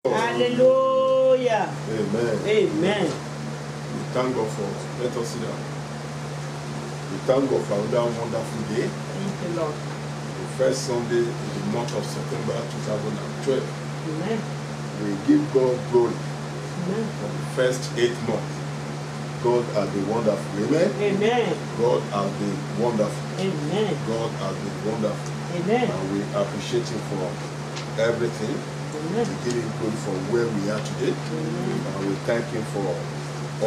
Hallelujah. Amen. Amen. We thank God for, let us sit down. We thank God for another wonderful day. Thank you, Lord. The first Sunday in the month of September 2012. Amen. We give God glory Amen. for the first 8 months. God has been wonderful. Amen. Amen. God has been wonderful. Amen. God has been wonderful. Amen. And we appreciate Him for everything. Amen. We give Him glory for where we are today. Amen. And we thank Him for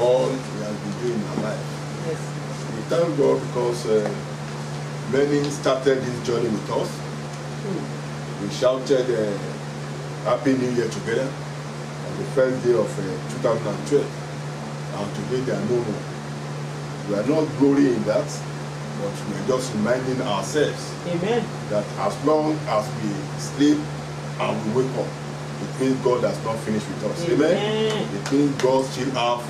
all He has been doing in our life. Yes. We thank God because many started this journey with us. We shouted Happy New Year together on the first day of 2012. And today they are no more. We are not glorying in that, but we are just reminding ourselves Amen. that as long as we sleep and we wake up, it means God has not finished with us. Amen. It means God still have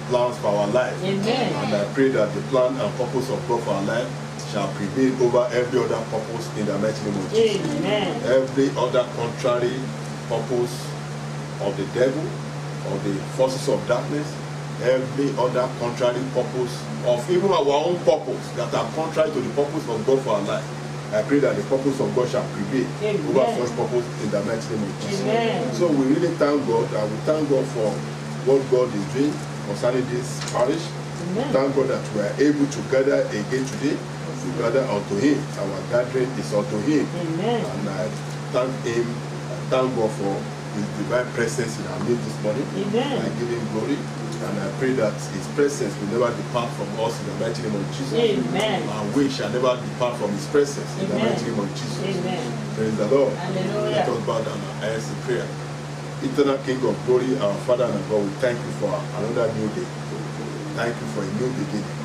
plans for our life. Amen. And I pray that the plan and purpose of God for our life shall prevail over every other purpose in the mighty name of Jesus. Amen. Every other contrary purpose of the devil, of the forces of darkness, every other contrary purpose of even our own purpose that are contrary to the purpose of God for our life, I pray that the purpose of God shall prevail over such purpose in the mighty name of Jesus. Amen. So we really thank God, and we thank God for what God is doing concerning this parish. Amen. Thank God that we are able to gather again today, to gather unto Him. Our gathering is unto Him. Amen. And I thank Him, I thank God for His divine presence in our midst this morning. Amen. I give Him glory. And I pray that His presence will never depart from us in the mighty name of Jesus. Amen. And we shall never depart from His presence in the mighty name of Jesus. Amen. Praise the Lord. Hallelujah. Let us bow down our eyes in prayer. Eternal King of glory, our Father and God, we thank you for another new day. Thank you for a new beginning,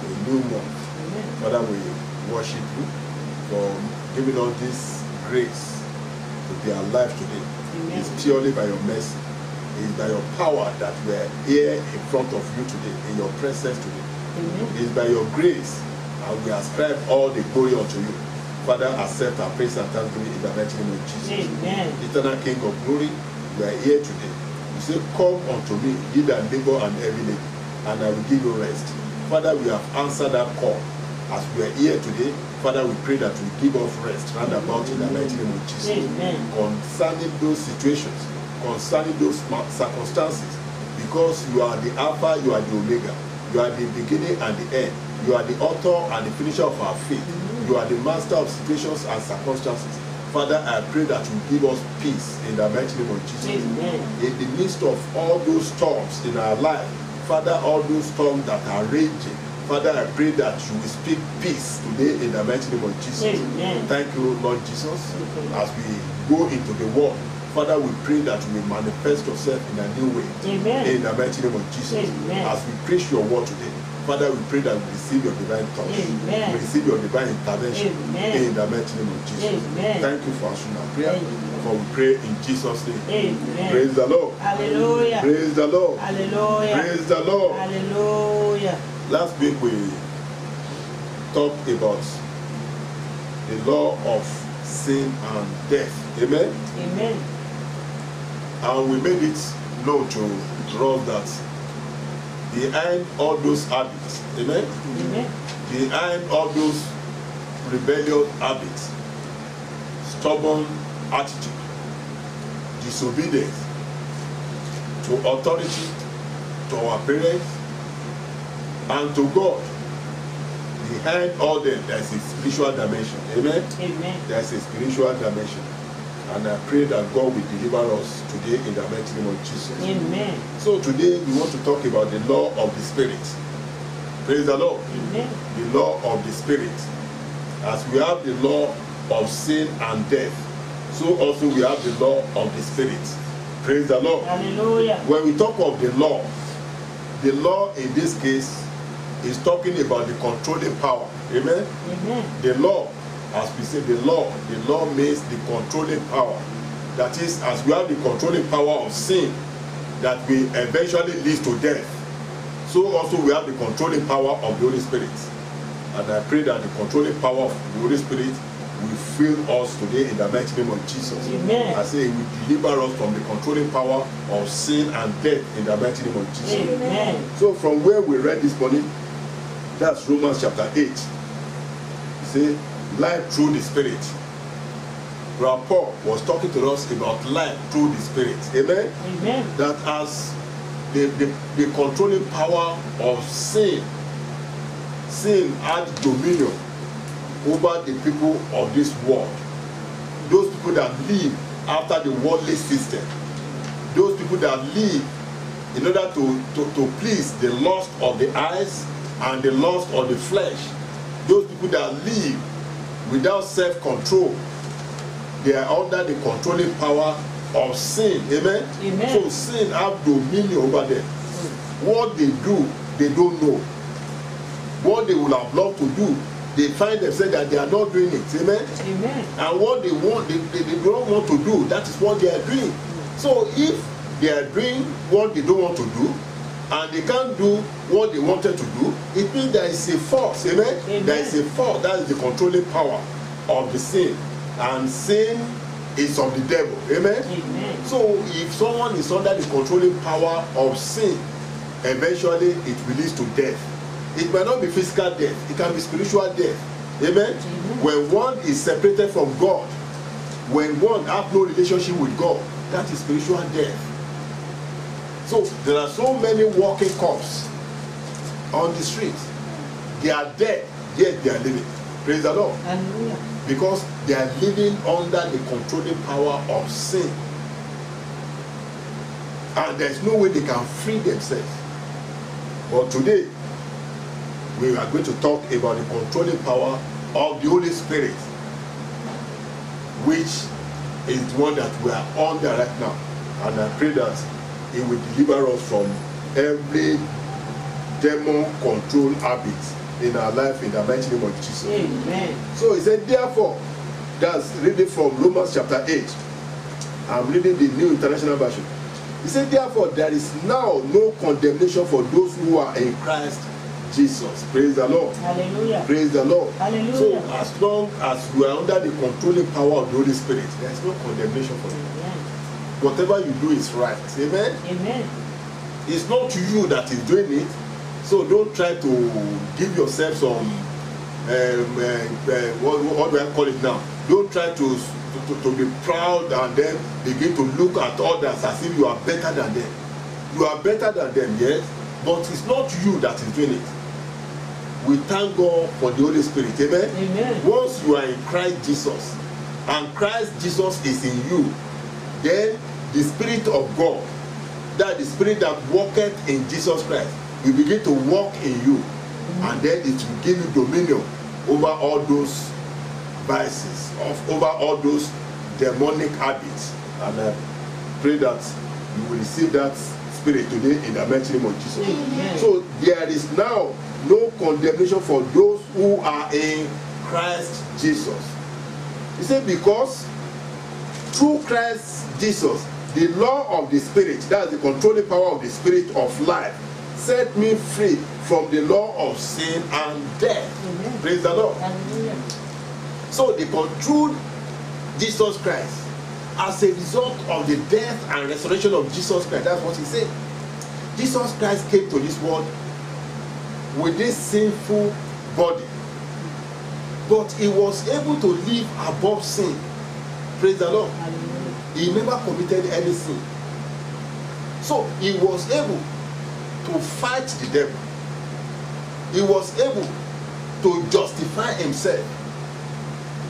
a new month. Amen. Father, we worship you for giving us this grace to be alive today. Amen. It's purely by your mercy. It is by your power that we are here in front of you today, in your presence today. Amen. It is by your grace, and we ascribe all the glory unto you. Father, accept our praise and thanksgiving in the mighty name of Jesus. Amen. Eternal King of glory, we are here today. You say, come unto me, ye that labor and heavy laden, and I will give you rest. Father, we have answered that call. As we are here today, Father, we pray that you give us rest round about in the mighty name of Jesus. Amen. Concerning those situations, concerning those circumstances, because you are the Alpha, you are the Omega, you are the beginning and the end, you are the author and the finisher of our faith, you are the master of situations and circumstances. Father, I pray that you give us peace in the mighty name of Jesus. Amen. In the midst of all those storms in our life, Father, all those storms that are raging, Father, I pray that you will speak peace today in the mighty name of Jesus. Amen. Thank you, Lord Jesus. As we go into the world, Father, we pray that you will manifest yourself in a new way. Amen. In the mighty name of Jesus. Amen. As we preach your word today, Father, we pray that we receive your divine touch. Amen. We receive your divine intervention. Amen. In the mighty name of Jesus. Amen. Thank you for answering our prayer. Amen. For we pray in Jesus' name. Amen. Praise the Lord. Hallelujah. Praise the Lord. Hallelujah. Praise the Lord. Hallelujah. Last week we talked about the law of sin and death. Amen. Amen. And we made it known to us that behind all those habits, amen, Amen. behind all those rebellious habits, stubborn attitude, disobedience to authority, to our parents, and to God, behind all them, there is a spiritual dimension. Amen? Amen. There is a spiritual dimension. And I pray that God will deliver us today in the mighty name of Jesus. Amen. So today we want to talk about the law of the Spirit. Praise the Lord. Amen. The law of the Spirit. As we have the law of sin and death, so also we have the law of the Spirit. Praise the Lord. Hallelujah. When we talk of the law in this case is talking about the controlling power. Amen? Amen. The law, as we say, the law means the controlling power. That is, as we have the controlling power of sin that will eventually lead to death, so also we have the controlling power of the Holy Spirit. And I pray that the controlling power of the Holy Spirit will fill us today in the mighty name of Jesus. Amen. I say He will deliver us from the controlling power of sin and death in the mighty name of Jesus. Amen. So from where we read this morning, that's Romans chapter 8. You see, life through the Spirit. Brother Paul was talking to us about life through the Spirit. Amen? Amen. That as the controlling power of sin had dominion over the people of this world. Those people that live after the worldly system. Those people that live in order to please the lust of the eyes and the lust of the flesh. Those people that live without self-control. They are under the controlling power of sin. Amen? Amen. So sin have dominion over them. What they do, they don't know. What they would have loved to do, they find themselves that they are not doing it. Amen? Amen. And what they want, they don't want to do, that is what they are doing. So if they are doing what they don't want to do, and they can't do what they wanted to do, it means there is a force. Amen? Amen. There is a force, that is the controlling power of the sin. And sin is of the devil. Amen? Amen. So if someone is under the controlling power of sin, eventually it will lead to death. It might not be physical death, it can be spiritual death. Amen? Amen. When one is separated from God, when one has no relationship with God, that is spiritual death. So there are so many walking corpses on the streets. They are dead, yet they are living. Praise the Lord. Hallelujah. Because they are living under the controlling power of sin. And there's no way they can free themselves. But today, we are going to talk about the controlling power of the Holy Spirit, which is the one that we are under right now. And I pray that He will deliver us from every demon-controlled habit in our life in the mighty name of Jesus. Amen. So He said, therefore, that's reading from Romans chapter 8. I'm reading the New International Version. He said, therefore, there is now no condemnation for those who are in Christ Jesus. Praise the Lord. Hallelujah. Praise the Lord. Hallelujah. So as long as we are under the controlling power of the Holy Spirit, there is no condemnation for you. Amen. Whatever you do is right. Amen? Amen. It's not you that is doing it. So don't try to give yourself some, what do I call it now? Don't try to be proud and then begin to look at others as if you are better than them. You are better than them, yes, but it's not you that is doing it. We thank God for the Holy Spirit. Amen? Amen. Once you are in Christ Jesus, and Christ Jesus is in you, then the Spirit of God, that the Spirit that walketh in Jesus Christ, will begin to walk in you, and then it will give you dominion over all those vices, over all those demonic habits. And I pray that you will receive that Spirit today in the mighty name of Jesus. Amen. So there is now no condemnation for those who are in Christ Jesus. He said, because through Christ Jesus, the law of the Spirit, that is the controlling power of the Spirit of life, set me free from the law of sin and death. Amen. Praise the Lord. Hallelujah. So they controlled Jesus Christ as a result of the death and resurrection of Jesus Christ. That's what he said. Jesus Christ came to this world with this sinful body, but he was able to live above sin. Praise the Lord. Hallelujah. He never committed any sin. So he was able to fight the devil. He was able to justify himself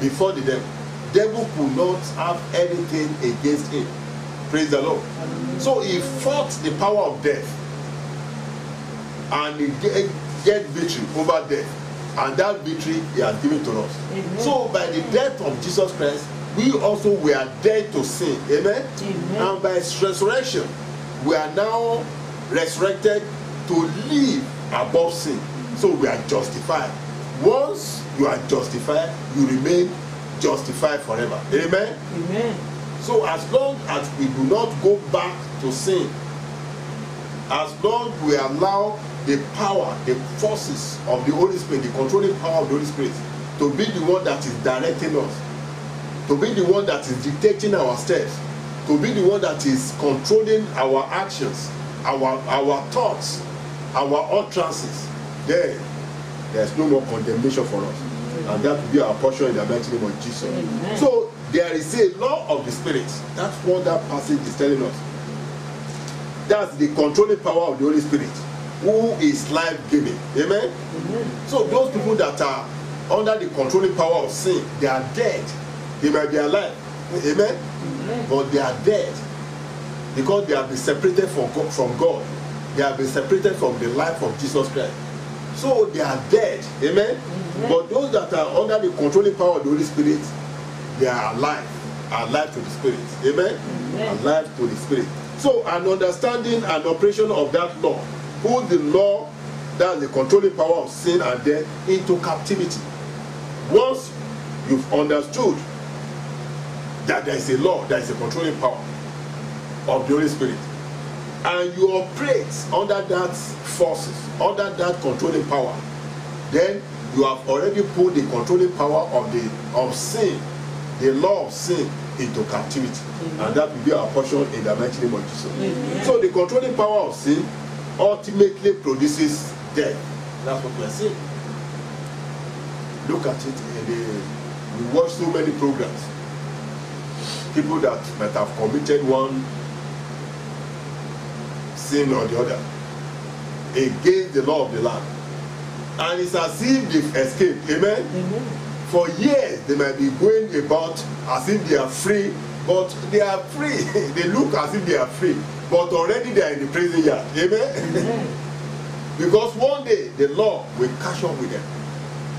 before the devil. Devil could not have anything against him. Praise the Lord. Hallelujah. So he fought the power of death, and he get victory over death, and that victory he has given to us. Amen. So by the death of Jesus Christ, we also were dead to sin. Amen. Amen. And by his resurrection, we are now resurrected to live above sin. So we are justified. Once you are justified, you remain justified forever. Amen. Amen. So as long as we do not go back to sin, as long as we allow the power, the forces of the Holy Spirit, the controlling power of the Holy Spirit to be the one that is directing us, to be the one that is dictating our steps, to be the one that is controlling our actions, our thoughts, our utterances, then there's no more condemnation for us. And that will be our portion in the mighty name of Jesus. Amen. So there is a law of the Spirit. That's what that passage is telling us. That's the controlling power of the Holy Spirit, who is life-giving. Amen? Amen. So those people that are under the controlling power of sin, they are dead. They might be alive. Amen? Amen. But they are dead because they have been separated from God. They have been separated from the life of Jesus Christ. So they are dead. Amen? Amen. But those that are under the controlling power of the Holy Spirit, they are alive to the Spirit. Amen? Amen. Alive to the Spirit. So an understanding and operation of that law put the law, that's the controlling power of sin and death, into captivity. Once you've understood that there is a law, there is a controlling power of the Holy Spirit, and you operate under that forces, under that controlling power, then you have already put the controlling power of sin, the law of sin, into captivity. Amen. And that will be our portion in the mighty name of Jesus. Amen. So the controlling power of sin ultimately produces death. That's what we are saying. Look at it. We watch so many programs. People that might have committed one sin or the other against the law of the land, and it's as if they've escaped. Amen? Amen. For years they might be going about as if they are free, but they are free. They look as if they are free, but already they are in the prison yard. Amen? Amen. Because one day the law will catch up with them,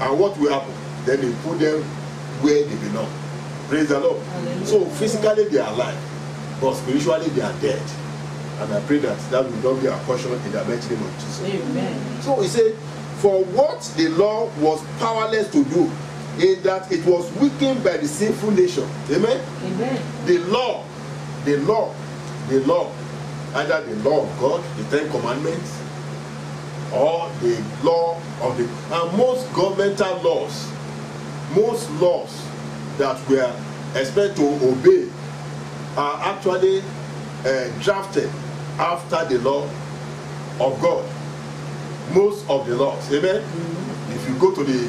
and what will happen? Then they put them where they belong. Praise the Lord. Hallelujah. So physically they are alive, but spiritually they are dead. And I pray that that will not be our portion in the mighty name of Jesus. Amen. So he said, for what the law was powerless to do, in that it was weakened by the sinful nature. Amen? Amen. The law, either the law of God, the Ten Commandments, or the law of the, and most governmental laws, most laws that we are expected to obey are actually drafted after the law of God. Most of the laws. Amen? Mm-hmm. If you go to the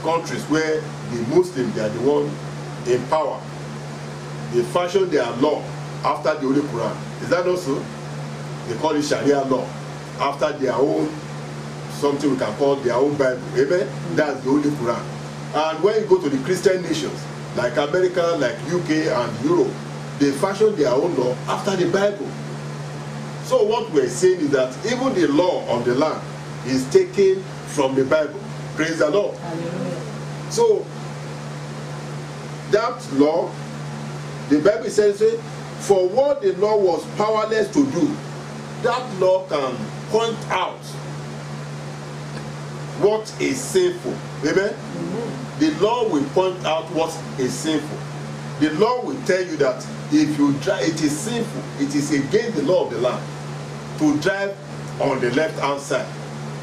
countries where the Muslims, they are the one in power, they fashion their law after the Holy Quran. Is that also? They call it Sharia law, after their own, something we can call their own Bible. Amen? That's the Holy Quran. And when you go to the Christian nations, like America, like UK and Europe, they fashion their own law after the Bible. So what we're saying is that even the law of the land is taken from the Bible. Praise the Lord. Hallelujah. So that law, the Bible says, for what the law was powerless to do, that law can point out what is sinful. Amen? Amen. The law will point out what is sinful. The law will tell you that if you drive, it is sinful, it is against the law of the land to drive on the left hand side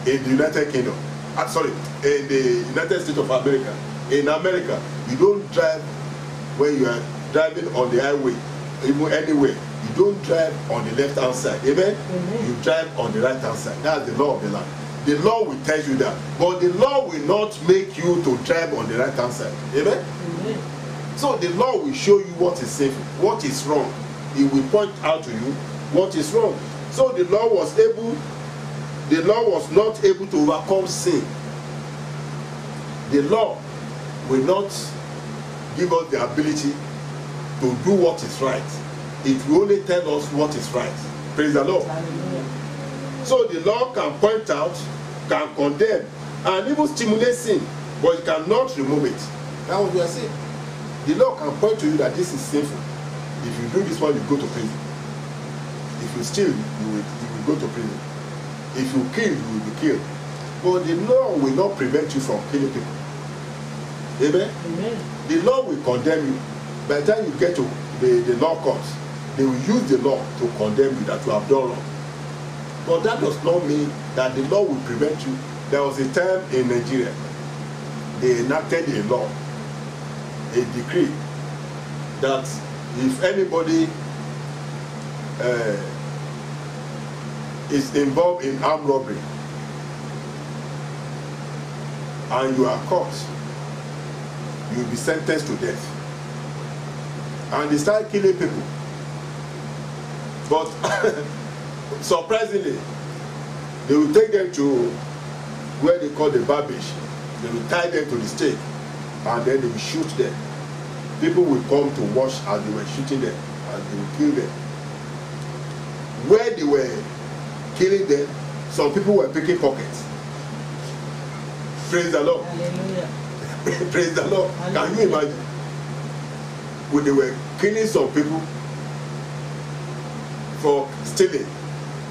in the United Kingdom. In the United States of America. In America, you don't drive when you are driving on the highway, even anywhere. You don't drive on the left hand side. Amen? Amen. You drive on the right hand side. That's the law of the land. The law will tell you that, but the law will not make you to drive on the right hand side. Amen? Amen. So the law will show you what is sinful, what is wrong. It will point out to you what is wrong. So the law was not able to overcome sin. The law will not give us the ability to do what is right. It will only tell us what is right. Praise the Lord. Hallelujah. So the law can point out, can condemn, and even stimulate sin, but it cannot remove it. That's what we are saying. The law can point to you that this is sinful. If you do this one, you go to prison. If you steal, you will go to prison. If you kill, you will be killed. But the law will not prevent you from killing people. Amen? Amen. The law will condemn you. By the time you get to the law courts, they will use the law to condemn you that you have done wrong. But that does not mean that the law will prevent you. There was a time in Nigeria, they enacted a law, a decree, that if anybody is involved in armed robbery and you are caught, you will be sentenced to death. And they start killing people. But surprisingly, they will take them to where they call the barbage. They will tie them to the stake and then they will shoot them. People will come to watch as they were shooting them and they will kill them. Where they were killing them, some people were picking pockets. Praise the Lord. Hallelujah. Praise the Lord. Hallelujah. Can you imagine? When they were killing some people for stealing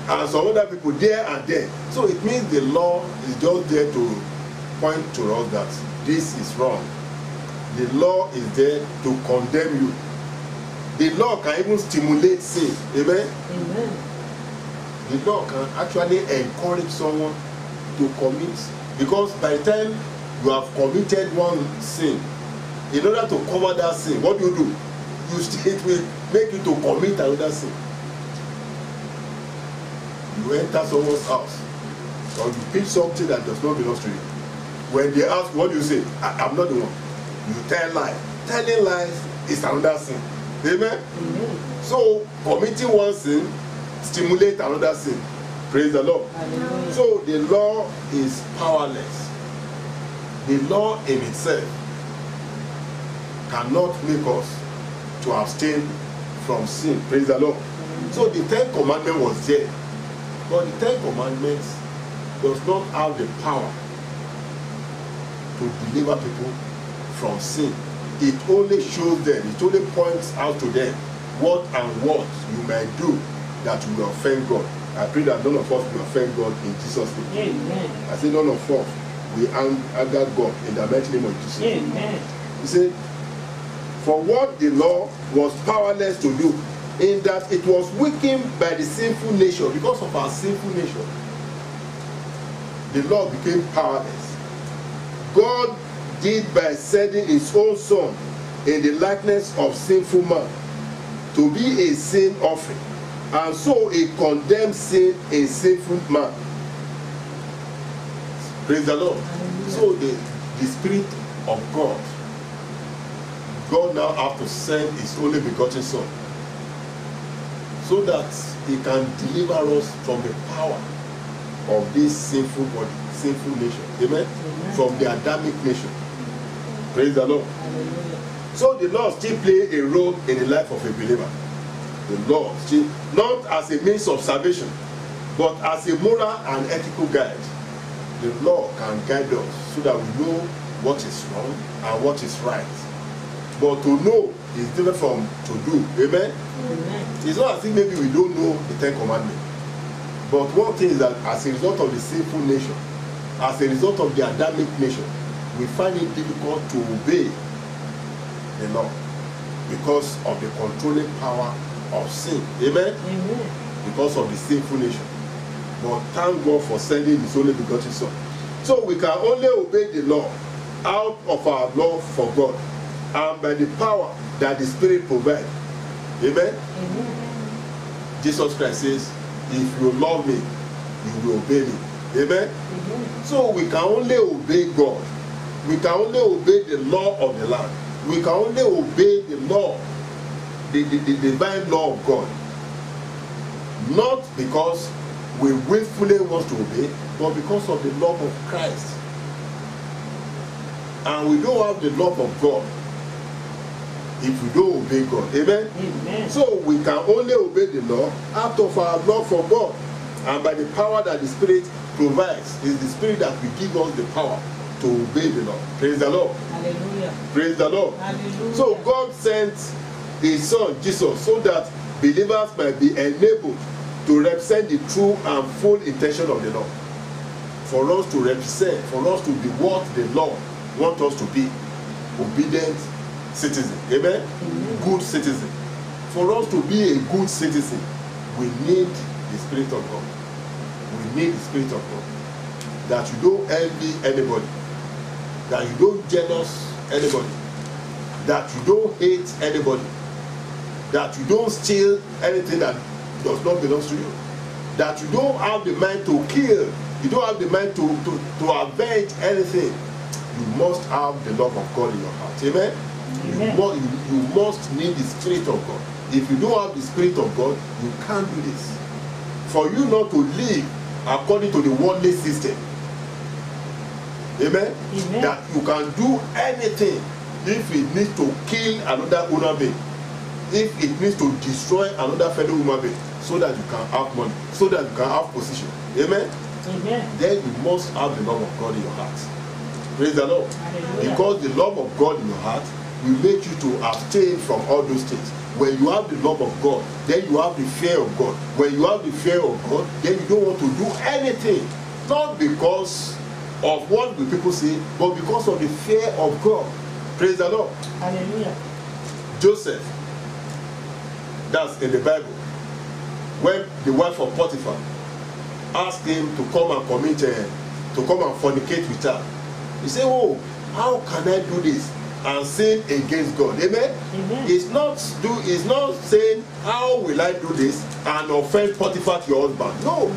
and some other people there and there. So it means the law is just there to point to us that this is wrong. The law is there to condemn you. The law can even stimulate sin. Amen? Amen. The law can actually encourage someone to commit, because by the time you have committed one sin, in order to cover that sin, what do? It will make you to commit another sin. You enter someone's house or you pick something that does not belong to you. When they ask, what do you say? I'm not the one. You tell lies. Telling lies is another sin. Amen? Amen. So committing one sin stimulates another sin. Praise the Lord. Hallelujah. So the law is powerless. The law in itself cannot make us to abstain from sin. Praise the Lord. So the 10th commandment was there, but the 10th commandment does not have the power to deliver people from sin. It only shows them, it only points out to them what you may do that will offend God. I pray that none of us will offend God in Jesus' name. Amen. I say none of us will anger God in the mighty name of Jesus. Amen. He said, for what the law was powerless to do, in that it was weakened by the sinful nature. Because of our sinful nature, the law became powerless. God did by sending his own son in the likeness of sinful man to be a sin offering, and so he condemned sin in sinful man. Praise the Lord. So the Spirit of God now have to send his only begotten son so that he can deliver us from the power of this sinful body, sinful nation. Amen? Amen. From the Adamic nation. Praise the Lord. Hallelujah. So the law still play a role in the life of a believer. The law still, not as a means of salvation, but as a moral and ethical guide. The law can guide us so that we know what is wrong and what is right. But to know is different from to do. Amen? Amen. It's not as if maybe we don't know the 10 commandments. But one thing is that as a result of the sinful nature, as a result of the Adamic nature, we find it difficult to obey the law because of the controlling power of sin. Amen? Amen. Because of the sinful nature. But thank God for sending his only begotten son. So we can only obey the law out of our love for God and by the power that the Spirit provides. Amen? Amen. Jesus Christ says, if you love me, you will obey me. Amen? Amen. So we can only obey God. We can only obey the law of the land. We can only obey the law, the divine law of God. Not because we willfully want to obey, but because of the love of Christ. And we don't have the love of God if we don't obey God. Amen? Amen. So we can only obey the law out of our love for God and by the power that the Spirit provides. It's the Spirit that will give us the power to obey the law. Praise the Lord. Hallelujah. Praise the Lord. Hallelujah. So God sent his son Jesus so that believers might be enabled to represent the true and full intention of the law. For us to represent, for us to be what the law wants us to be. Obedient citizen. Amen? Amen. Good citizen. For us to be a good citizen, we need the Spirit of God. We need the Spirit of God. That you don't envy anybody. that you don't jealous anybody, that you don't hate anybody, that you don't steal anything that does not belong to you, that you don't have the mind to kill, you don't have the mind to avenge anything. You must have the love of God in your heart. Amen? You must need the Spirit of God. If you don't have the Spirit of God, you can't do this. For you not to live according to the worldly system, amen? That you can do anything if it needs to kill another human being, if it needs to destroy another fellow human being, so that you can have money, so that you can have position. Amen? Then you must have the love of God in your heart. Praise the Lord. Hallelujah. Because the love of God in your heart will make you to abstain from all those things. When you have the love of God, then you have the fear of God. When you have the fear of God, then you don't want to do anything. Not because of what the people say, but because of the fear of God. Praise the Lord. Hallelujah. Joseph, that's in the Bible, when the wife of Potiphar asked him to come and fornicate with her, he said, oh, how can I do this and sin against God? Amen? It's not saying, how will I do this and offend Potiphar to your husband? No.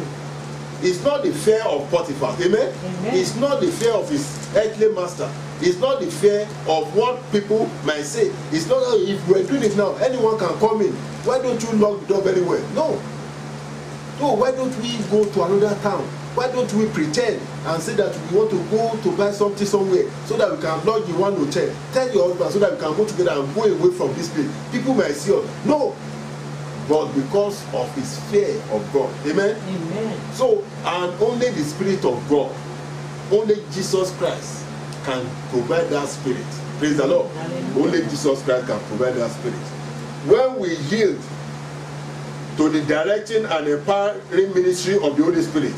It's not the fear of Potiphar. Amen? It's not the fear of his earthly master. It's not the fear of what people might say. It's not that if we're doing it now, anyone can come in. Why don't you lock the door very well? No. No, why don't we go to another town? Why don't we pretend and say that we want to go to buy something somewhere so that we can lodge in one hotel? Tell your husband so that we can go together and go away from this place. People might see us. No. But because of his fear of God. Amen? So, and only the Spirit of God, only Jesus Christ can provide that Spirit. Praise the Lord. Only Jesus Christ can provide that Spirit. When we yield to the directing and empowering ministry of the Holy Spirit,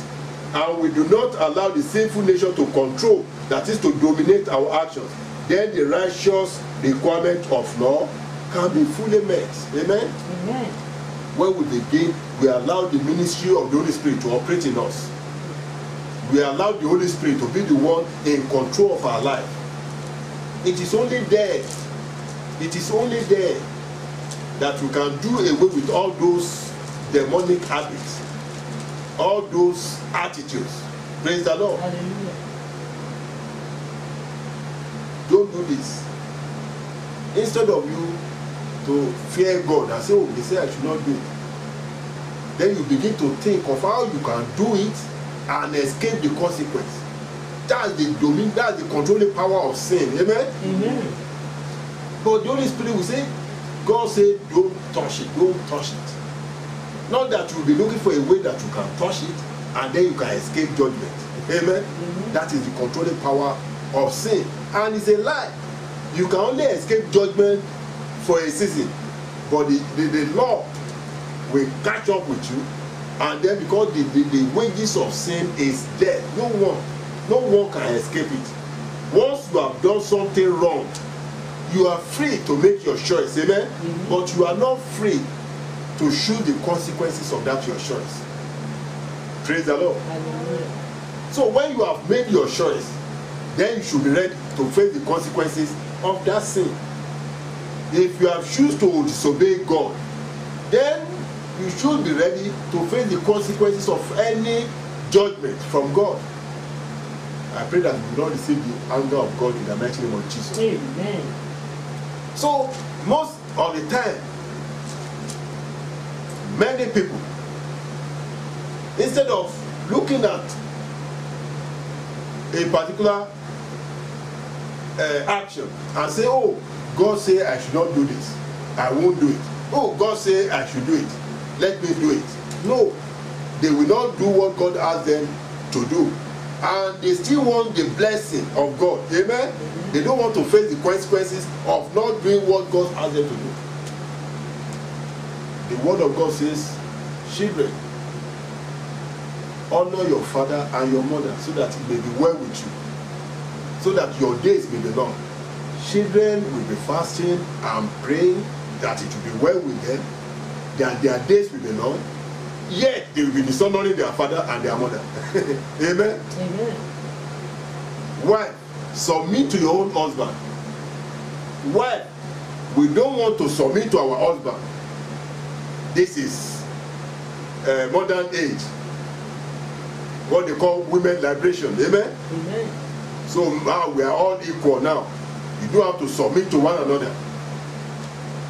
and we do not allow the sinful nature to control, that is to dominate our actions, then the righteous requirement of law can be fully met. Amen? When we begin, we allow the ministry of the Holy Spirit to operate in us. We allow the Holy Spirit to be the one in control of our life. It is only there that we can do away with all those demonic habits, all those attitudes. Praise the Lord. Hallelujah. Don't do this. Instead of you to fear God and say, oh, they say I should not do it, then you begin to think of how you can do it and escape the consequence. That's the controlling power of sin. Amen? But the Holy Spirit will say, God said, don't touch it, don't touch it. Not that you will be looking for a way that you can touch it and then you can escape judgment. Amen? That is the controlling power of sin. And it's a lie. You can only escape judgment for a season, but the law will catch up with you, and then because the wages of sin is death, no one can escape it. Once you have done something wrong, you are free to make your choice. Amen? But you are not free to choose the consequences of that your choice. Praise the Lord. So when you have made your choice, then you should be ready to face the consequences of that sin. If you have chosen to disobey God, then you should be ready to face the consequences of any judgment from God. I pray that you will not receive the anger of God in the mighty name of Jesus. Amen. So most of the time, many people, instead of looking at a particular action and say, oh, God say I should not do this, I won't do it. Oh, God say I should do it, let me do it. No, they will not do what God asked them to do, and they still want the blessing of God. Amen? They don't want to face the consequences of not doing what God asked them to do. The word of God says, children, honor your father and your mother, so that it may be well with you, so that your days may be long. Children will be fasting and praying that it will be well with them, that their days will be long, yet they will be dishonoring their father and their mother. Amen? Amen. Why? submit to your own husband. Why? We don't want to submit to our husband. This is modern age. What they call women liberation. Amen? Amen. So now we are all equal now. You don't have to submit to one another.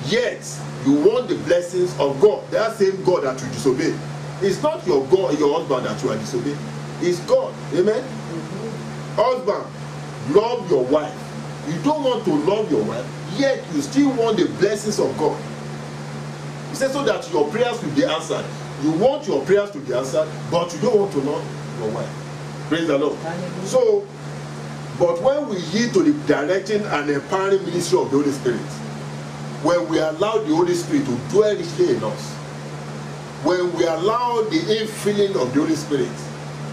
Yet, you want the blessings of God. That same God that you disobey. It's not your God, your husband that you are disobeying. It's God. Amen? Husband, love your wife. You don't want to love your wife, yet you still want the blessings of God. He says so that your prayers will be answered. You want your prayers to be answered, but you don't want to love your wife. Praise the Lord. Hallelujah. So, but when we yield to the directing and empowering ministry of the Holy Spirit, when we allow the Holy Spirit to dwell richly in us, when we allow the infilling of the Holy Spirit,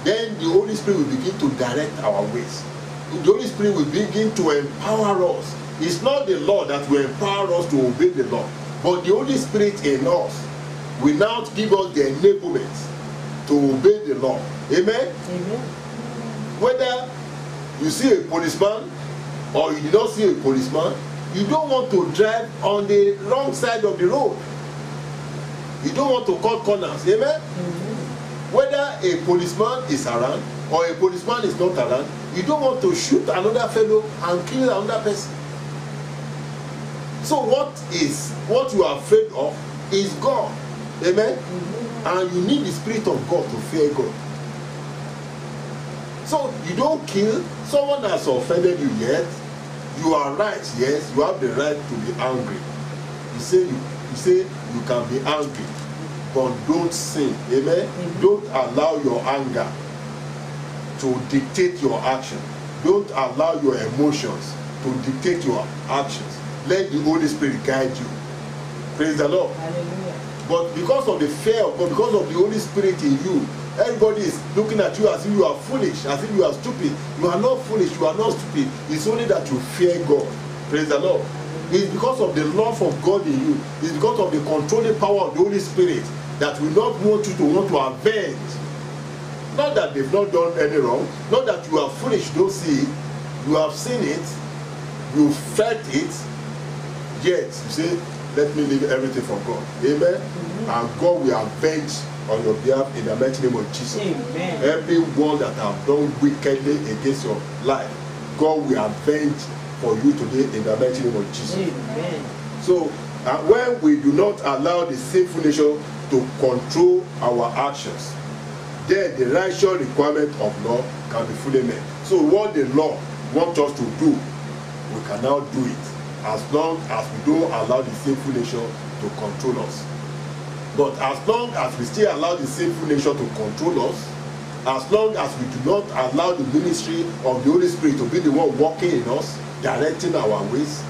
then the Holy Spirit will begin to direct our ways. The Holy Spirit will begin to empower us. It's not the law that will empower us to obey the law, but the Holy Spirit in us will now give us the enablement to obey the law. Amen? Amen. Whether you see a policeman or you do not see a policeman, you don't want to drive on the wrong side of the road. You don't want to cut corners. Amen? Whether a policeman is around or a policeman is not around, you don't want to shoot another fellow and kill another person. So what you are afraid of is God. Amen? And you need the Spirit of God to fear God. So you don't kill. Someone has offended you yet. You are right, yes, you have the right to be angry. You say you can be angry, but don't sin. Amen? Don't allow your anger to dictate your action. Don't allow your emotions to dictate your actions. Let the Holy Spirit guide you. Praise the Lord. Hallelujah. But because of the fear of God, because of the Holy Spirit in you, everybody is looking at you as if you are foolish, as if you are stupid. You are not foolish, you are not stupid. It's only that you fear God. Praise the Lord. It's because of the love of God in you. It's because of the controlling power of the Holy Spirit that will not want you to want to avenge. Not that they've not done any wrong. Not that you are foolish, you don't see it. You have seen it. You felt it. Yet, you say, let me leave everything for God. Amen? And God will avenge on your behalf in the mighty name of Jesus. Amen. Everyone that have done wickedly against your life, God will avenge for you today in the mighty name of Jesus. Amen. So, when we do not allow the sinful nature to control our actions, then the righteous requirement of law can be fully met. So what the law wants us to do, we can now do it, as long as we don't allow the sinful nature to control us. But as long as we still allow the sinful nature to control us, as long as we do not allow the ministry of the Holy Spirit to be the one working in us, directing our ways,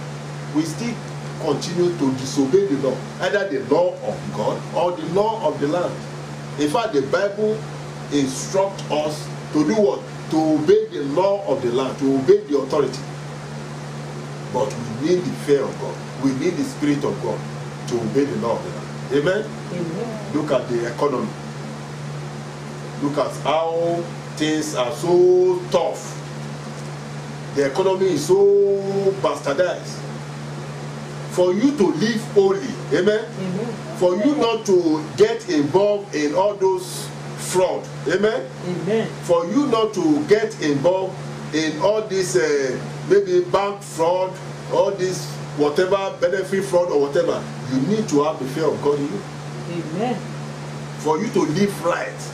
we still continue to disobey the law, either the law of God or the law of the land. In fact, the Bible instructs us to do what? To obey the law of the land, to obey the authority. But we need the fear of God. We need the Spirit of God to obey the law of the land. Amen? Amen. Look at the economy. Look at how things are so tough. The economy is so bastardized. For you to live holy, amen? Amen. For you not to get involved in all those fraud, amen? Amen. For you not to get involved in all this maybe bank fraud, all this whatever benefit fraud or whatever, you need to have the fear of God in you. Amen. For you to live right,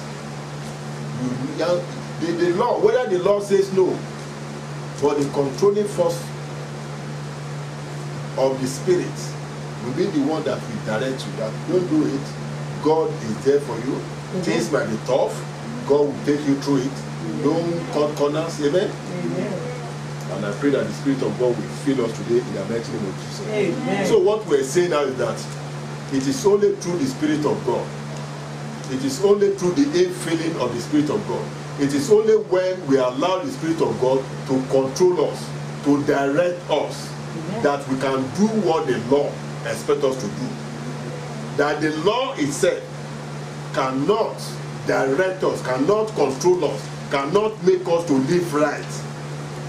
the law, whether the law says no, but the controlling force of the Spirit will be the one that will direct you, that don't do it. God is there for you. Things might be tough. God will take you through it. Don't cut corners. Amen? Amen. And I pray that the Spirit of God will fill us today in the mighty name of Jesus. Amen. So what we're saying now is that it is only through the Spirit of God. It is only through the infilling of the Spirit of God. It is only when we allow the Spirit of God to control us, to direct us, that we can do what the law expects us to do. That the law itself cannot direct us, cannot control us, cannot make us to live right.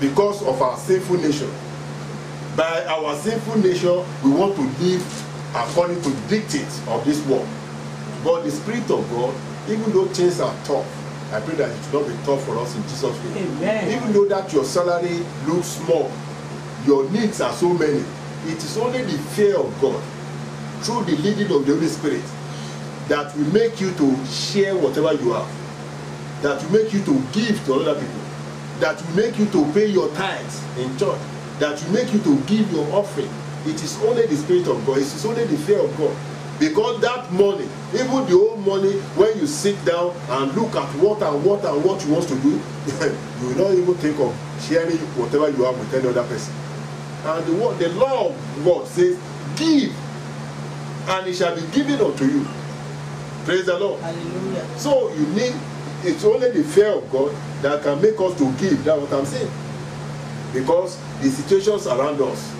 because of our sinful nature. By our sinful nature, we want to live according to the dictates of this world. But the Spirit of God, even though things are tough, I pray that it should not be tough for us in Jesus' name. Amen. Even though that your salary looks small, your needs are so many, it is only the fear of God, through the leading of the Holy Spirit, that will make you to share whatever you have, that will make you to give to other people, that will make you to pay your tithes in church, that will make you to give your offering. It is only the Spirit of God. It is only the fear of God. Because that money, even the old money, when you sit down and look at what you want to do, you will not even think of sharing whatever you have with any other person. And the law of God says, give, and it shall be given unto you. Praise the Lord. Hallelujah. So you need, it's only the fear of God that can make us to give. That's what I'm saying. Because the situations around us,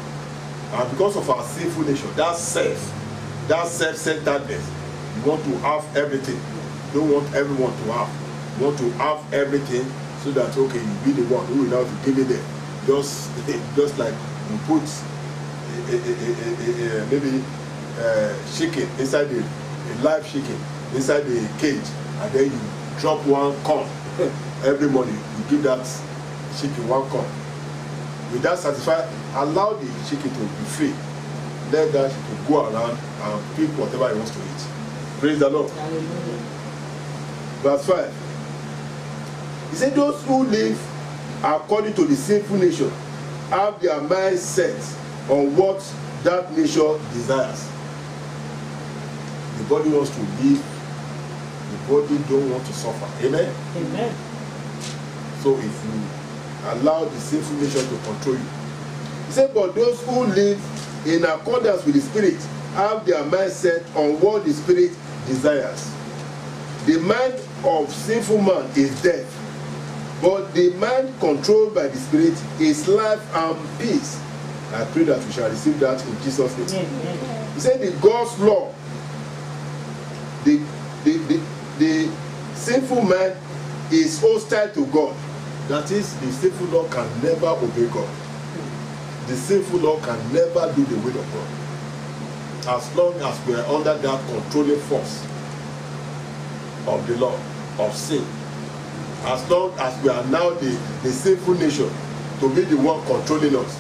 and because of our sinful nature, that self-centeredness, you want to have everything. You don't want everyone to have. You want to have everything so that, okay, you be the one who will now give it them. Just like you put maybe chicken inside a live chicken inside the cage, and then you drop one corn every morning. You give that chicken one corn. Will that satisfy? Allow the chicken to be free. Let that chicken go around and pick whatever he wants to eat. Praise the Lord. Hallelujah. Verse 5. He said, those who live according to the sinful nature have their mind set on what that nature desires. The body wants to live. The body don't want to suffer. Amen? Amen. So if you allow the sinful nature to control you. He said, but those who live in accordance with the Spirit have their mind set on what the Spirit desires. The mind of sinful man is death, but the mind controlled by the Spirit is life and peace. I pray that we shall receive that in Jesus' name. Amen. He said the God's law, the sinful man is hostile to God. That is, the sinful law can never obey God. The sinful law can never do the will of God. As long as we are under that controlling force of the law, of sin, as long as we are now the sinful nature to be the one controlling us,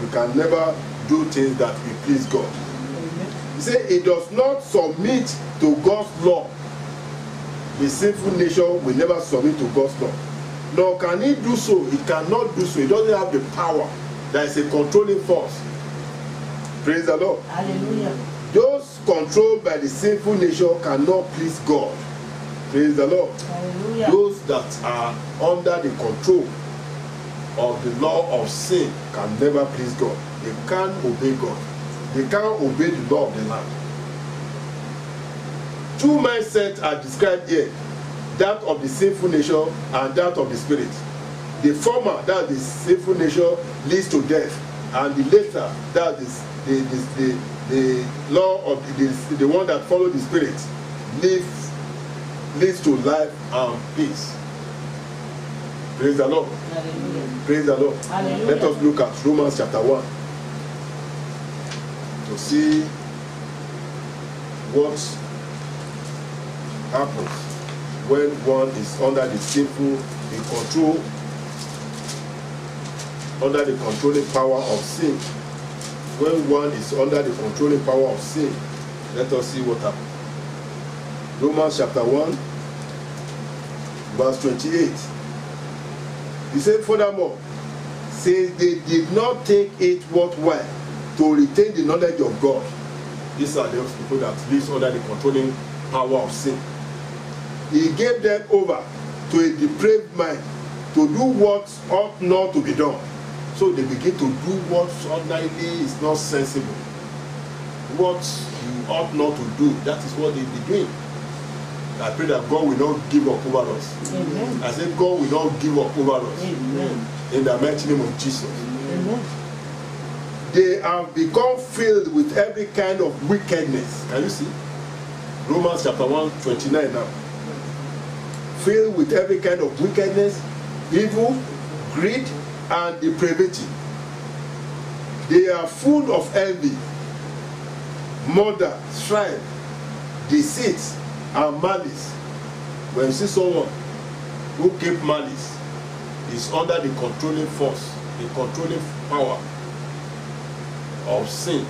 we can never do things that will please God. He said it does not submit to God's law. The sinful nature will never submit to God's law. Nor can he do so. He cannot do so. He doesn't have the power. There is a controlling force. Praise the Lord. Hallelujah. Those controlled by the sinful nature cannot please God. Praise the Lord. Hallelujah. Those that are under the control of the law of sin can never please God. They can't obey God. They can't obey the law of the land. Two mindsets are described here. That of the sinful nature and that of the Spirit. The former, that is sinful nature, leads to death, and the later, that is the law of the one that follows the Spirit, leads to life and peace. Praise the Lord. Hallelujah. Praise the Lord. Hallelujah. Let us look at Romans chapter 1 to see what happens when one is under the sinful, under the controlling power of sin. When one is under the controlling power of sin, let us see what happens. Romans chapter 1, verse 28. He said, furthermore, since they did not take it worthwhile to retain the knowledge of God. These are those people that live under the controlling power of sin. He gave them over to a depraved mind to do what ought not to be done. So they begin to do what ordinarily is not sensible. What you ought not to do, that is what they be doing. I pray that God will not give up over us. Amen. I said God will not give up over us. Amen. In the mighty name of Jesus. Amen. They have become filled with every kind of wickedness. Can you see? Romans chapter 1, 29 now. Filled with every kind of wickedness, evil, greed, and depravity. They are full of envy, murder, strife, deceit, and malice. When you see someone who keep malice, is under the controlling force, the controlling power of sin.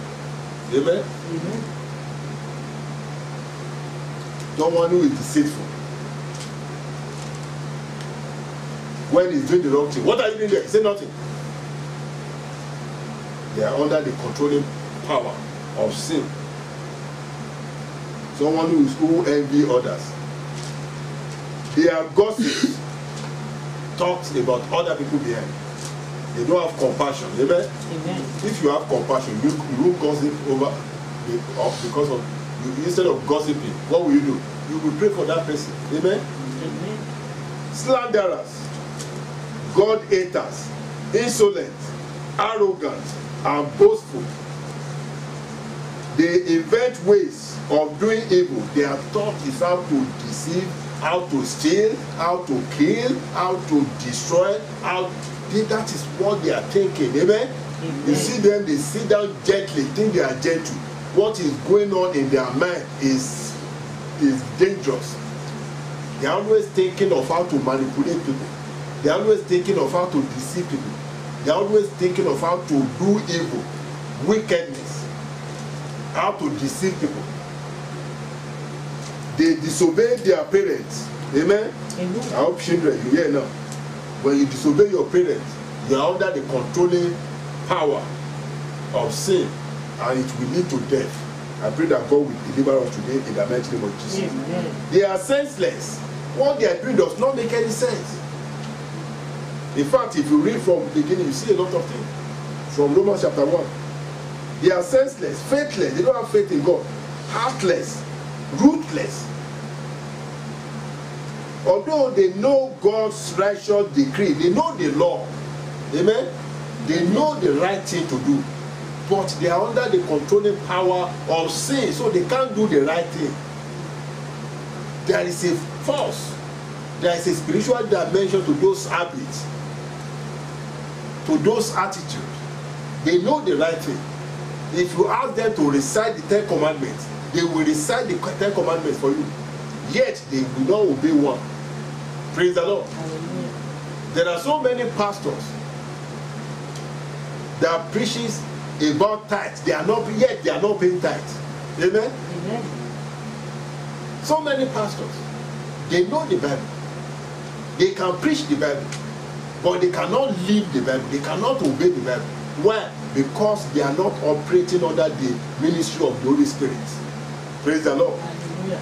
Amen? Amen. Someone who is deceitful. When he's doing the wrong thing, what are you doing there? Say nothing. They are under the controlling power of sin. Someone who envy others. They are gossips, talks about other people behind. They don't have compassion. Amen? Amen. If you have compassion, you won't gossip over because of you. Instead of gossiping, what will you do? You will pray for that person. Amen? Amen. Slanderers, God haters, insolent, arrogant, and boastful. They invent ways of doing evil. Their thought is how to deceive, how to steal, how to kill, how to destroy. That is what they are thinking. Amen? Amen. You see them, they sit down gently, think they are gentle. What is going on in their mind is dangerous. They are always thinking of how to manipulate people. They are always thinking of how to deceive people. They are always thinking of how to do evil, wickedness, how to deceive people. They disobey their parents. Amen? Amen. I hope children, you hear now. When you disobey your parents, you are under the controlling power of sin, and it will lead to death. I pray that God will deliver us today in the mighty name of Jesus. Amen. They are senseless. What they are doing does not make any sense. In fact, if you read from the beginning, you see a lot of things. From Romans chapter 1. They are senseless, faithless. They don't have faith in God. Heartless, ruthless. Although they know God's righteous decree, they know the law. Amen? They know the right thing to do. But they are under the controlling power of sin, so they can't do the right thing. There is a force. There is a spiritual dimension to those habits, to those attitudes. They know the right thing. If you ask them to recite the 10 commandments, they will recite the 10 commandments for you. Yet they will not obey one. Praise the Lord. Hallelujah. There are so many pastors that preaches about tithes. They are not paying tithes. Amen? Amen. So many pastors, they know the Bible. They can preach the Bible, but they cannot live the Bible. They cannot obey the Bible. Why? Because they are not operating under the ministry of the Holy Spirit. Praise the Lord. Hallelujah.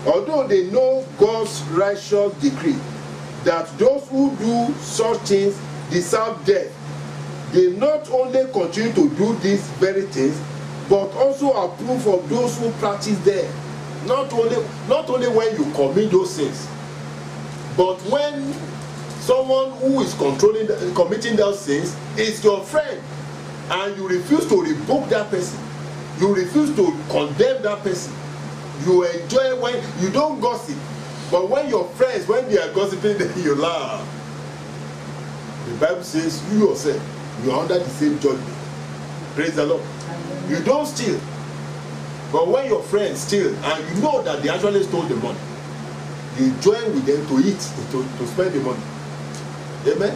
Although they know God's righteous decree that those who do such things deserve death, they not only continue to do these very things, but also approve of those who practice them. Not only when you commit those things, but when someone who is committing those sins is your friend, and you refuse to rebuke that person, you refuse to condemn that person, you enjoy when you don't gossip, but when your friends, when they are gossiping, then you laugh. The Bible says you yourself, you are under the same judgment. Praise the Lord. You don't steal, but when your friends steal and you know that they actually stole the money, you join with them to eat, to spend the money. Amen.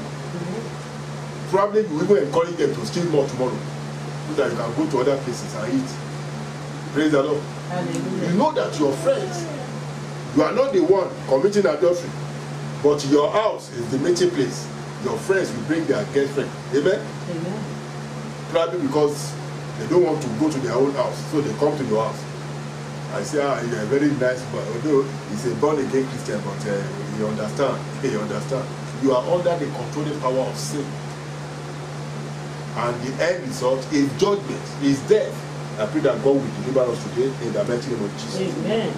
Probably you even encourage them to steal more tomorrow, so that you can go to other places and eat. Praise the Lord. Hallelujah. You know that your friends, you are not the one committing adultery, but your house is the meeting place. Your friends will bring their girlfriend. Amen. Amen. Probably because they don't want to go to their own house, so they come to your house. I say, you are a very nice boy. Although he's a born again Christian, but you understand. You understand. You are under the controlling power of sin, and the end result is judgment, is death. I pray that God will deliver us today in the mighty name of Jesus. Amen.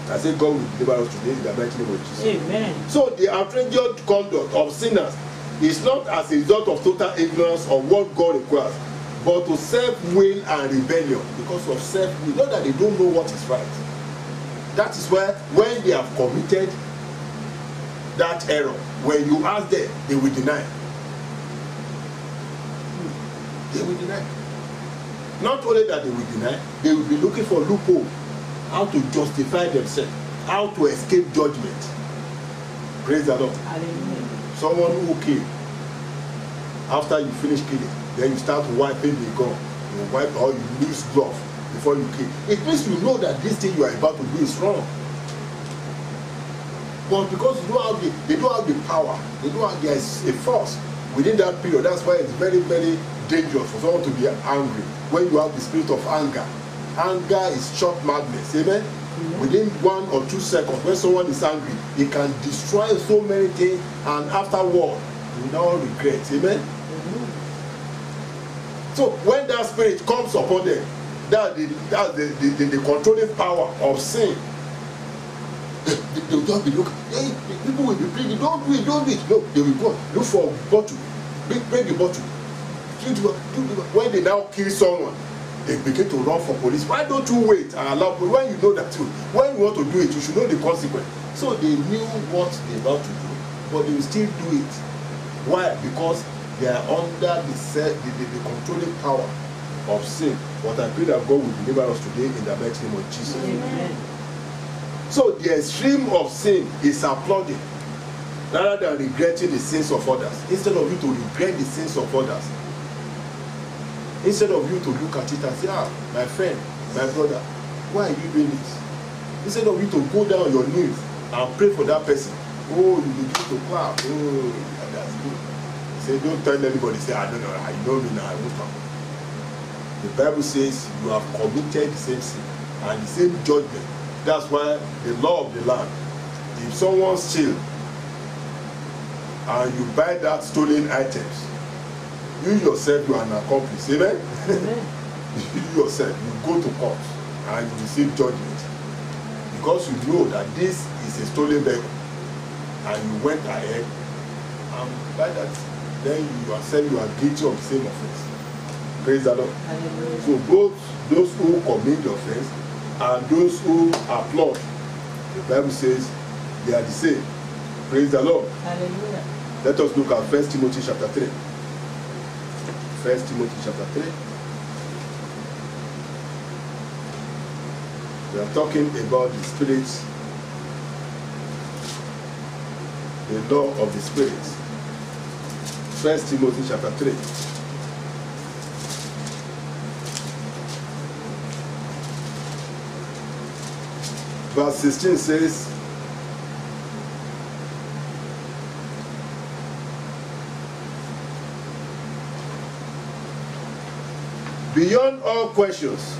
I say God will deliver us today in the mighty name of Jesus. Amen. So the outrageous conduct of sinners is not as a result of total ignorance of what God requires, but to self-will and rebellion. Because of self-will, not that they don't know what is right. That is why when they have committed that error. When you ask them, they will deny. They will deny. Not only that they will deny, they will be looking for loophole, how to justify themselves, how to escape judgment. Praise the Lord. Hallelujah. Someone who kill, after you finish killing, then you start wiping the gun. You wipe or you use glove before you kill. It means you know that this thing you are about to do is wrong. But because you don't have they don't have the power, they don't have, there is a force within that period. That's why it's very, very dangerous for someone to be angry. When you have the spirit of anger, anger is short madness. Amen. Yeah. Within 1 or 2 seconds, when someone is angry, he can destroy so many things, and afterward, you now regret. Amen. So when that spirit comes upon them, that's the controlling power of sin. They will just be looking. Hey, people will be pleading, don't do it, don't do it. No, they will go look for a bottle, break the bottle. When they now kill someone, they begin to run for police. Why don't you wait and allow? When you know that when you want to do it, you should know the consequence. So they knew what they were about to do, but they will still do it. Why? Because they are under the controlling power of sin. But I pray that God will deliver us today in the mighty name of Jesus. Amen. So the extreme of sin is applauding rather than regretting the sins of others. Instead of you to regret the sins of others, instead of you to look at it and say, ah, my friend, my brother, why are you doing this? Instead of you to go down on your knees and pray for that person, oh, you begin to clap, oh, that's good. Say, don't tell anybody, say, I don't know, I know me now, I won't come. The Bible says you have committed the same sin and the same judgment. That's why the law of the land, if someone steals and you buy that stolen items, you yourself, you are an accomplice. Amen? Amen. You yourself, you go to court and you receive judgment. Because you know that this is a stolen vehicle and you went ahead and by that, then you are saying you are guilty of the same offense. Praise the Lord. Hallelujah. So both those who commit the offense and those who applaud, the Bible says they are the same. Praise the Lord. Hallelujah. Let us look at 1 Timothy chapter 3. 1 Timothy chapter 3. We are talking about the spirits, the law of the spirits. 1 Timothy chapter 3. Verse 16 says, beyond all questions,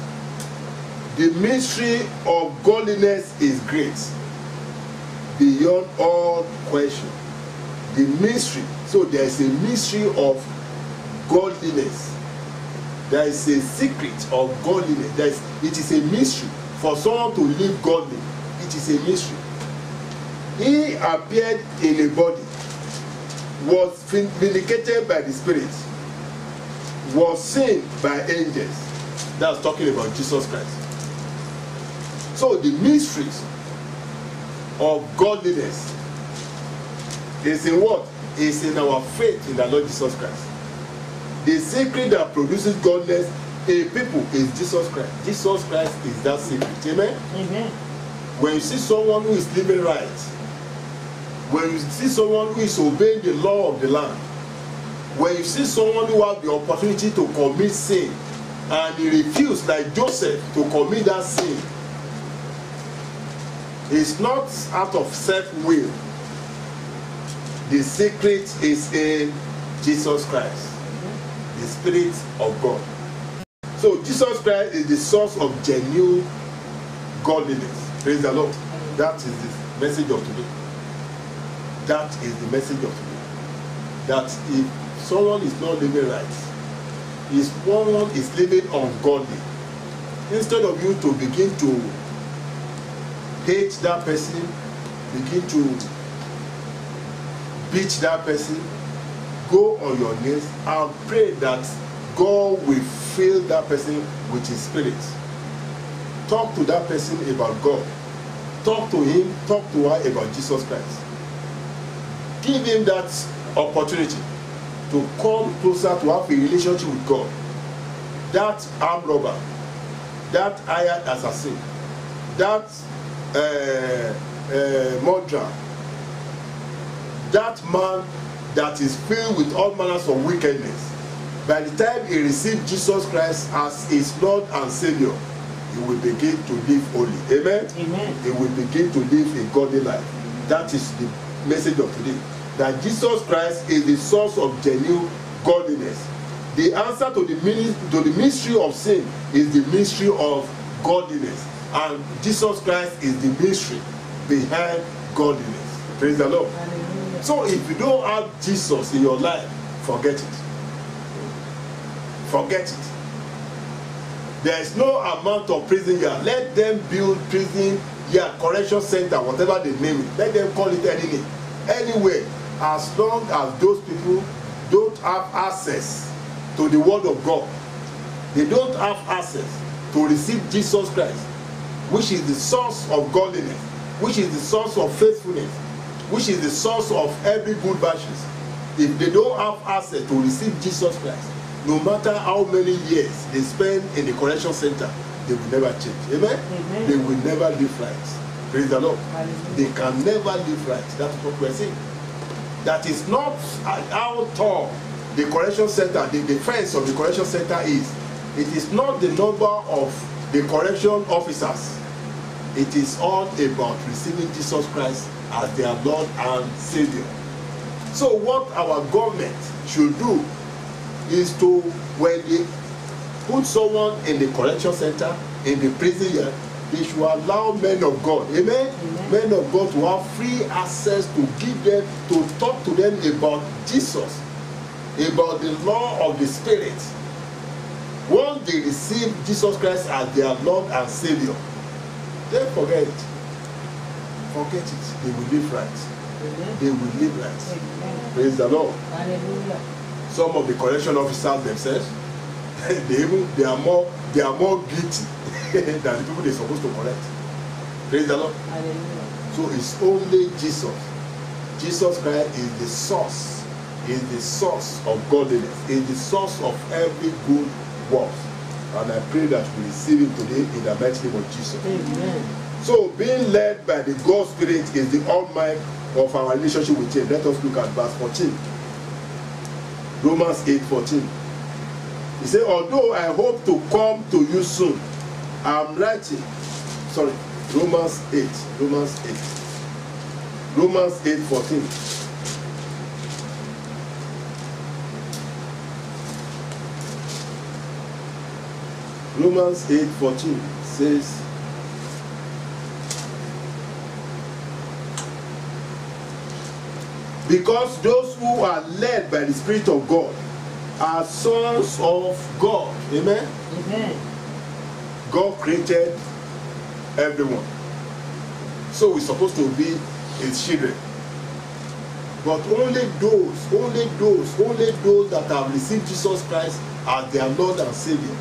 the mystery of godliness is great. Beyond all question, the mystery. So there is a mystery of godliness. There is a secret of godliness. It is a mystery for someone to live godly. It is a mystery. He appeared in a body, was vindicated by the Spirit, was seen by angels. That's talking about Jesus Christ. So the mysteries of godliness is in what? Is in our faith in the Lord Jesus Christ. The secret that produces godliness in people is Jesus Christ. Jesus Christ is that secret. Amen? Amen. When you see someone who is living right, when you see someone who is obeying the law of the land, when you see someone who has the opportunity to commit sin and he refused, like Joseph, to commit that sin, it's not out of self-will. The secret is in Jesus Christ, the Spirit of God. So Jesus Christ is the source of genuine godliness. Praise the Lord. That is the message of today. That is the message of today. That if someone is not living right, if someone is living ungodly, instead of you to begin to hate that person, begin to beat that person, go on your knees and pray that God will fill that person with His Spirit. Talk to that person about God. Talk to him, talk to her about Jesus Christ. give him that opportunity to come closer to have a relationship with God. That armed robber, that hired assassin, that murderer, that man that is filled with all manners of wickedness, by the time he received Jesus Christ as his Lord and Savior, he will begin to live holy. Amen? Amen. He will begin to live a godly life. That is the message of today. That Jesus Christ is the source of genuine godliness. The answer to the mystery of sin is the mystery of godliness. And Jesus Christ is the mystery behind godliness. Praise the Lord. Hallelujah. So if you don't have Jesus in your life, forget it. Forget it. There is no amount of prison here. Let them build prison here, correction center, whatever they name it. Let them call it any name. Anyway, as long as those people don't have access to the word of God, they don't have access to receive Jesus Christ, which is the source of godliness, which is the source of faithfulness, which is the source of every good virtues. If they don't have access to receive Jesus Christ, no matter how many years they spend in the correction center, they will never change. Amen? Amen. They will never live right. Praise the Lord. Hallelujah. They can never live right. That's what we're saying. That is not how tall the correction center, the fence of the correction center is. It is not the number of the correction officers. It is all about receiving Jesus Christ as their Lord and Savior. So what our government should do is to, when they put someone in the correction center, in the prison yard, they should allow men of God, amen? Amen. Men of God to have free access to give them, to talk to them about Jesus, about the law of the Spirit. Once they receive Jesus Christ as their Lord and Savior, then forget it. Forget it. They will live right. Amen. They will live right. Amen. Praise the Lord. Hallelujah. Some of the correction officers themselves, they are more guilty than the people they're supposed to correct. Praise the Lord. Hallelujah. So it's only Jesus. Jesus Christ is the source, is the source of godliness, is the source of every good work. And I pray that we receive him today in the mighty name of Jesus. Amen. So being led by the God Spirit is the hallmark of our relationship with him. Let us look at verse 14. Romans 8:14. He said, although I hope to come to you soon, I'm writing. Sorry, Romans 8. Romans 8:14. Romans 8:14 says, because those who are led by the Spirit of God are sons of God. Amen? Amen. God created everyone. So we're supposed to be his children. But only those that have received Jesus Christ as their Lord and Savior,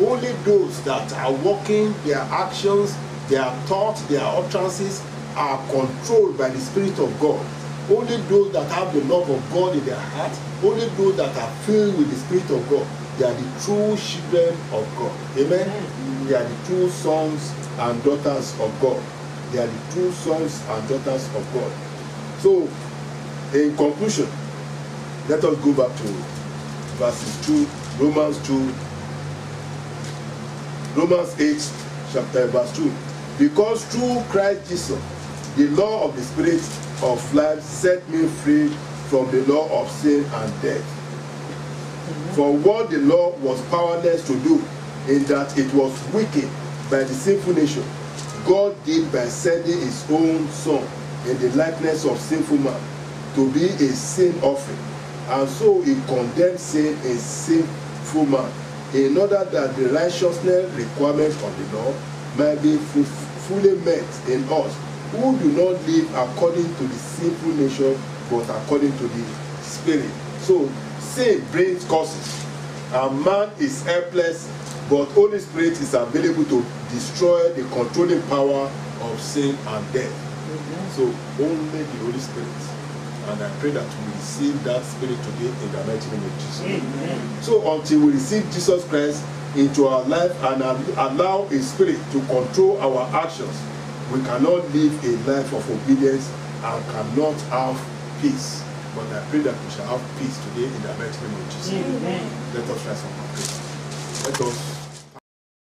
only those that are walking, their actions, their thoughts, their utterances are controlled by the Spirit of God. Only those that have the love of God in their heart, only those that are filled with the Spirit of God, they are the true children of God. Amen? Amen. They are the true sons and daughters of God. They are the true sons and daughters of God. So, in conclusion, let us go back to verses 2, Romans 8, chapter verse 2. Because through Christ Jesus, the law of the Spirit of life set me free from the law of sin and death. Amen. For what the law was powerless to do, in that it was wicked by the sinful nature, God did by sending his own Son in the likeness of sinful man to be a sin offering. And so he condemned sin in sinful man, in order that the righteousness requirement of the law might be fully met in us, who do not live according to the sinful nature, but according to the Spirit. So sin brings curses, and man is helpless, but Holy Spirit is available to destroy the controlling power of sin and death. Amen. So only the Holy Spirit And I pray that we receive that spirit today in the mighty name of Jesus. Amen. So until we receive Jesus Christ into our life and allow His Spirit to control our actions, we cannot live a life of obedience and cannot have peace. But I pray that we shall have peace today in the mighty name of Jesus. Amen. Let us rise up and pray. Let us